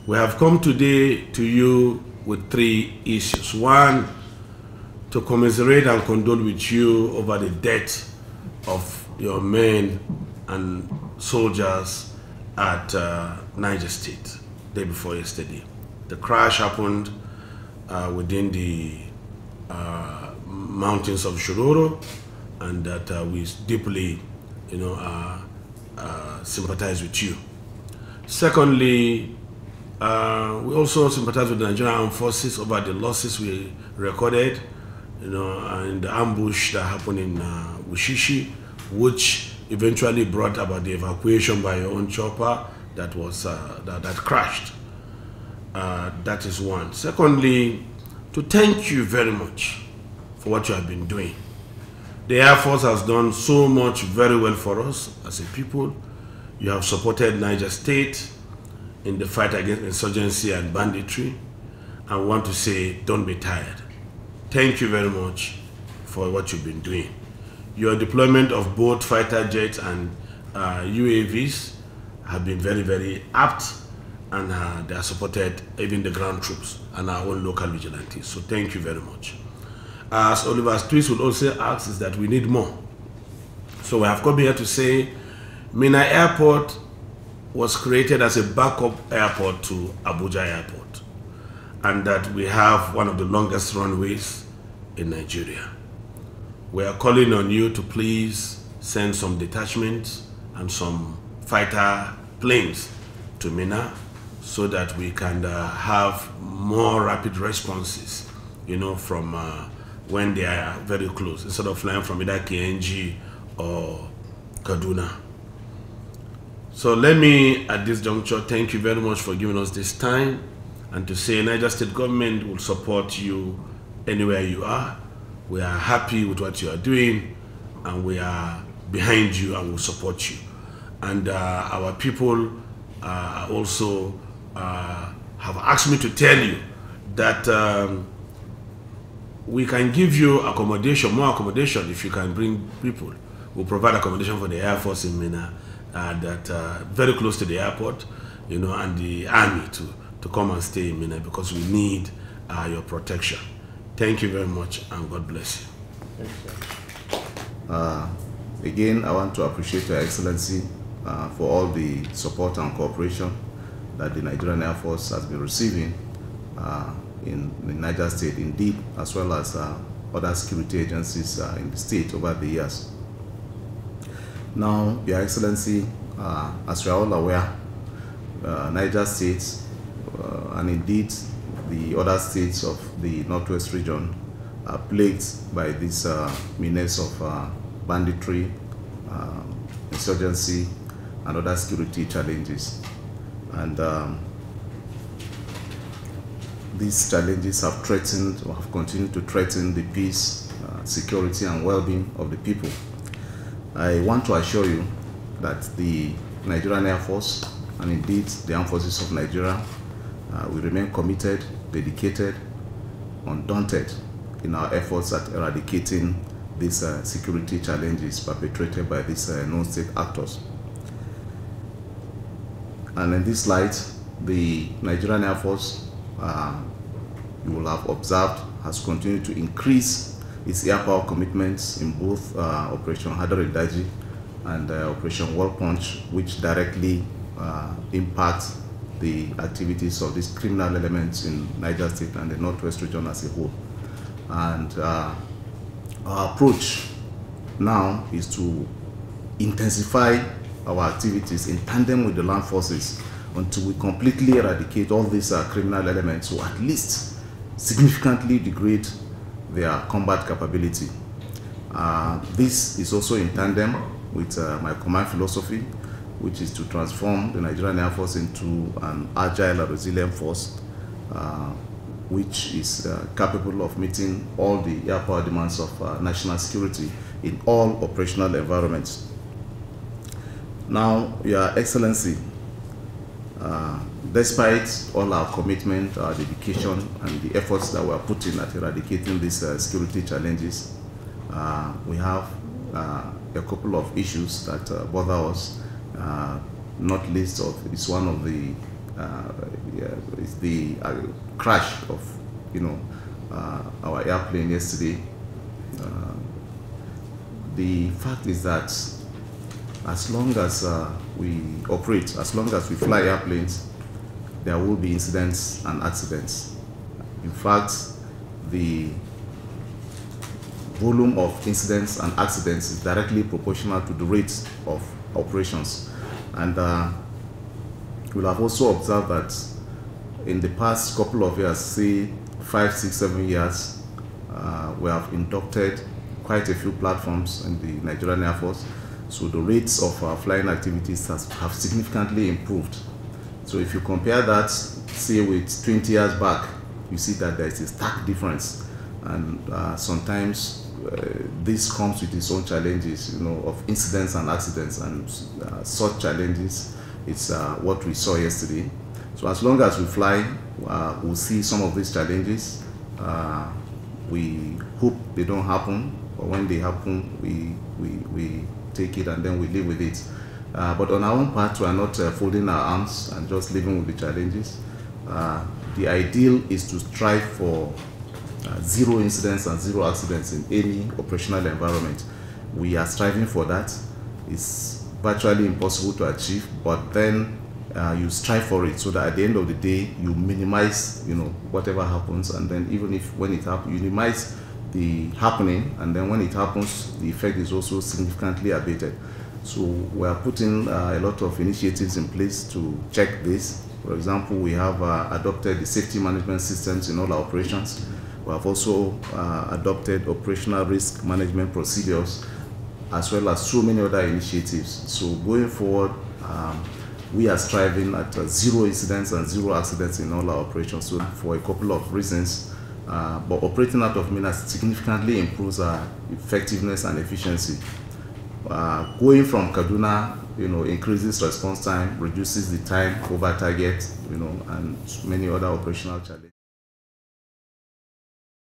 We have come today to you with three issues. One, to commiserate and condole with you over the death of your men and soldiers at Niger State, day before yesterday. The crash happened within the mountains of Shororo, and that we deeply, sympathize with you. Secondly, we also sympathize with the Nigerian Armed Forces over the losses we recorded, in the ambush that happened in Wushishi, which eventually brought about the evacuation by your own chopper that was that crashed. That is one. Secondly, to thank you very much for what you have been doing. The Air Force has done so much very well for us as a people. You have supported Niger State in the fight against insurgency and banditry. I want to say, don't be tired. Thank you very much for what you've been doing. Your deployment of both fighter jets and UAVs have been very, very apt, and they have supported even the ground troops and our own local vigilantes. So thank you very much. As Oliver's twist would also ask, is that we need more. So we have come here to say Minna Airport was created as a backup airport to Abuja Airport, and that we have one of the longest runways in Nigeria. We are calling on you to please send some detachments and some fighter planes to Minna so that we can have more rapid responses, from when they are very close, instead of flying from either KNG or Kaduna. So let me, at this juncture, thank you very much for giving us this time, and to say Niger State government will support you anywhere you are. We are happy with what you are doing, and we are behind you and will support you. And our people also have asked me to tell you that we can give you accommodation, more accommodation, if you can bring people. We'll provide accommodation for the Air Force in Minna, very close to the airport, and the army to come and stay in Minna, because we need your protection. Thank you very much, and God bless you. Again, I want to appreciate Your Excellency for all the support and cooperation that the Nigerian Air Force has been receiving in the Niger State, indeed, as well as other security agencies in the state over the years. Now, Your Excellency, as we are all aware, Niger State and indeed the other states of the Northwest region are plagued by this menace of banditry, insurgency, and other security challenges. And these challenges have threatened or have continued to threaten the peace, security, and well-being of the people. I want to assure you that the Nigerian Air Force, and indeed the Armed Forces of Nigeria, will remain committed, dedicated, undaunted in our efforts at eradicating these security challenges perpetrated by these non-state actors. And in this light, the Nigerian Air Force, you will have observed, has continued to increase its air power commitments in both Operation Hadari and Operation Wall Punch, which directly impact the activities of these criminal elements in Niger State and the Northwest region as a whole. And our approach now is to intensify our activities in tandem with the land forces until we completely eradicate all these criminal elements, or at least significantly degrade their combat capability. This is also in tandem with my command philosophy, which is to transform the Nigerian Air Force into an agile and resilient force, which is capable of meeting all the air power demands of national security in all operational environments. Now, Your Excellency, despite all our commitment, our dedication, and the efforts that we are putting at eradicating these security challenges, we have a couple of issues that bother us. Not least of is one of the is the crash of our airplane yesterday. The fact is that as long as we operate, as long as we fly airplanes, there will be incidents and accidents. In fact, the volume of incidents and accidents is directly proportional to the rate of operations. And we'll have also observed that in the past couple of years, say 5, 6, 7 years, we have inducted quite a few platforms in the Nigerian Air Force. So the rates of flying activities have significantly improved. So if you compare that, say with 20 years back, you see that there is a stark difference. And sometimes this comes with its own challenges, of incidents and accidents, and such challenges. It's what we saw yesterday. So as long as we fly, we'll see some of these challenges. We hope they don't happen, but when they happen, we take it and then we live with it. But on our own part, we are not folding our arms and just living with the challenges. The ideal is to strive for zero incidents and zero accidents in any operational environment. We are striving for that. It's virtually impossible to achieve, but then you strive for it so that at the end of the day you minimize whatever happens, and then even if when it happens, you minimize the happening, and then when it happens, the effect is also significantly abated. So we are putting a lot of initiatives in place to check this. For example, we have adopted the safety management systems in all our operations. We have also adopted operational risk management procedures, as well as so many other initiatives. So going forward, we are striving at zero incidents and zero accidents in all our operations. So for a couple of reasons, but operating out of Mina significantly improves our effectiveness and efficiency. Going from Kaduna, increases response time, reduces the time over target, and many other operational challenges.